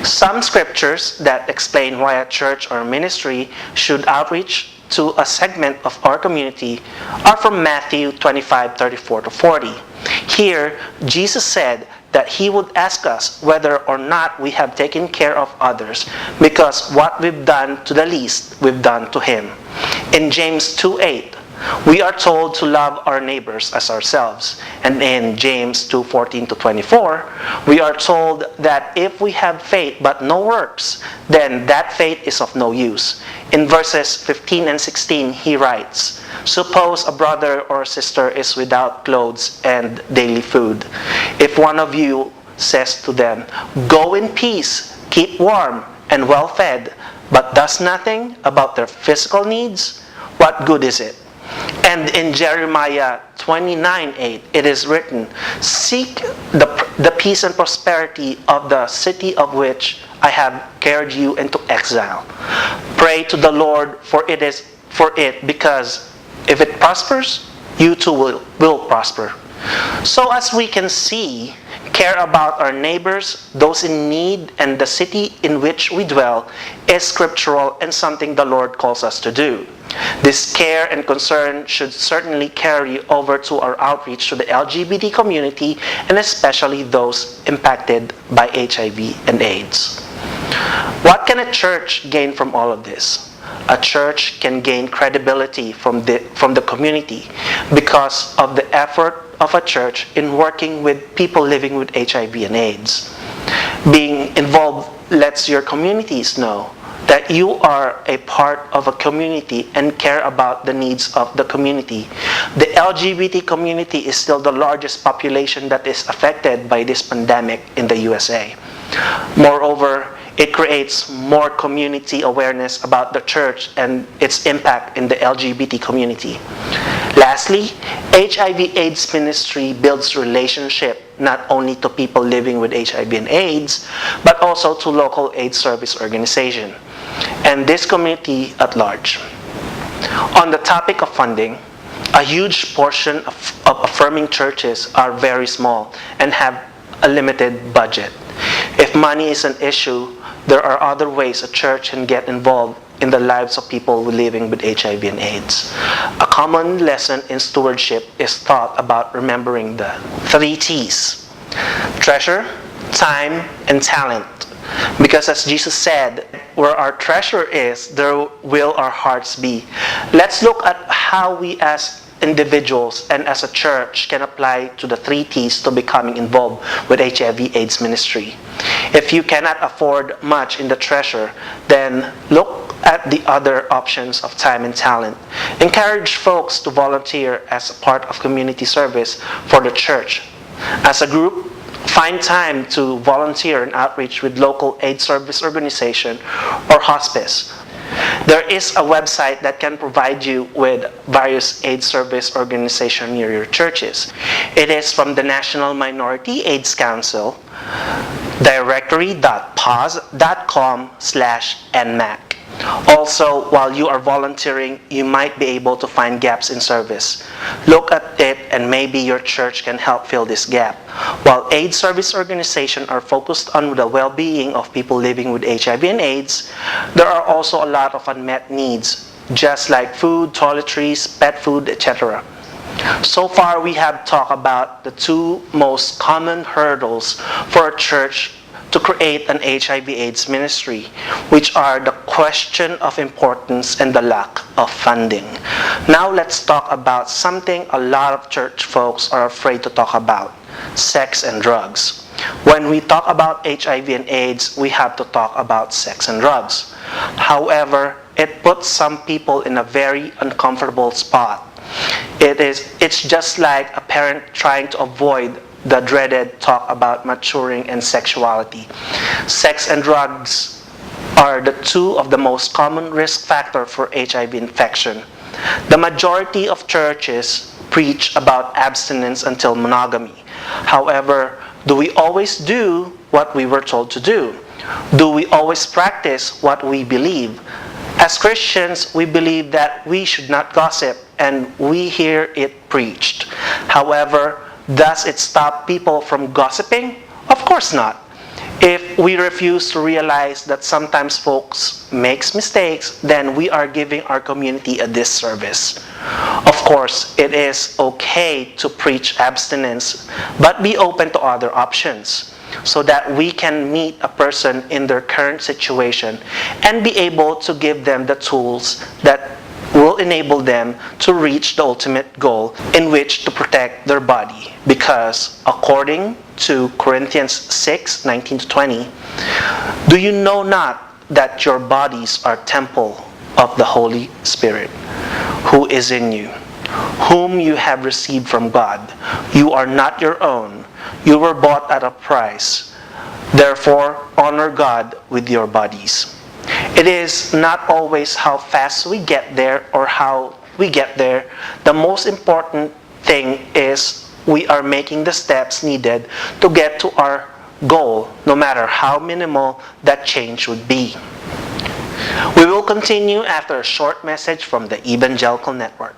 Some scriptures that explain why a church or ministry should outreach to a segment of our community are from Matthew 25:34-40. Here, Jesus said that He would ask us whether or not we have taken care of others, because what we've done to the least, we've done to Him. In James 2:8, we are told to love our neighbors as ourselves. And in James 2:14-24, we are told that if we have faith but no works, then that faith is of no use. In verses 15 and 16, he writes, "Suppose a brother or sister is without clothes and daily food. If one of you says to them, 'Go in peace, keep warm and well fed,' but does nothing about their physical needs, what good is it?" And in Jeremiah 29:8, it is written, "Seek the peace and prosperity of the city of which I have carried you into exile. Pray to the Lord for it, because if it prospers, you too will prosper." So as we can see, care about our neighbors, those in need, and the city in which we dwell is scriptural and something the Lord calls us to do. This care and concern should certainly carry over to our outreach to the LGBT community, and especially those impacted by HIV and AIDS. What can a church gain from all of this? A church can gain credibility from the community because of the effort of a church in working with people living with HIV and AIDS. Being involved lets your communities know that you are a part of a community and care about the needs of the community. The LGBT community is still the largest population that is affected by this pandemic in the USA. Moreover, it creates more community awareness about the church and its impact in the LGBT community. Lastly, HIV/AIDS ministry builds relationship not only to people living with HIV and AIDS, but also to local AIDS service organization and this community at large. On the topic of funding, a huge portion of affirming churches are very small and have a limited budget. If money is an issue, there are other ways a church can get involved in the lives of people living with HIV and AIDS. A common lesson in stewardship is taught about remembering the 3 T's: treasure, time, and talent. Because as Jesus said, where our treasure is, there will our hearts be. Let's look at how we as individuals and as a church can apply to the 3 T's to becoming involved with HIV/AIDS ministry. If you cannot afford much in the treasure, then look at the other options of time and talent. Encourage folks to volunteer as a part of community service for the church. As a group, find time to volunteer and outreach with local AIDS service organization or hospice. There is a website that can provide you with various AIDS service organizations near your churches. It is from the National Minority AIDS Council, directory.pause.com/NMAC. Also, while you are volunteering, you might be able to find gaps in service. Look at it and maybe your church can help fill this gap. While AIDS service organizations are focused on the well-being of people living with HIV and AIDS, there are also a lot of unmet needs, just like food, toiletries, pet food, etc. So far, we have talked about the 2 most common hurdles for a church to create an HIV/AIDS ministry, which are the question of importance and the lack of funding. Now let's talk about something a lot of church folks are afraid to talk about: sex and drugs. When we talk about HIV and AIDS, we have to talk about sex and drugs. However, it puts some people in a very uncomfortable spot. It's just like a parent trying to avoid the dreaded talk about maturing and sexuality. Sex and drugs are the 2 of the most common risk factors for HIV infection. The majority of churches preach about abstinence until monogamy. However, do we always do what we were told to do? Do we always practice what we believe? As Christians, we believe that we should not gossip, and we hear it preached. However, does it stop people from gossiping? Of course not. If we refuse to realize that sometimes folks makes mistakes, then we are giving our community a disservice. Of course, it is okay to preach abstinence, but be open to other options so that we can meet a person in their current situation and be able to give them the tools that will enable them to reach the ultimate goal in which to protect their body. Because according to Corinthians 6:19-20, do you know not that your bodies are temple of the Holy Spirit, who is in you, whom you have received from God? You are not your own. You were bought at a price. Therefore, honor God with your bodies. It is not always how fast we get there or how we get there. The most important thing is we are making the steps needed to get to our goal, no matter how minimal that change would be. We will continue after a short message from the Evangelical Network.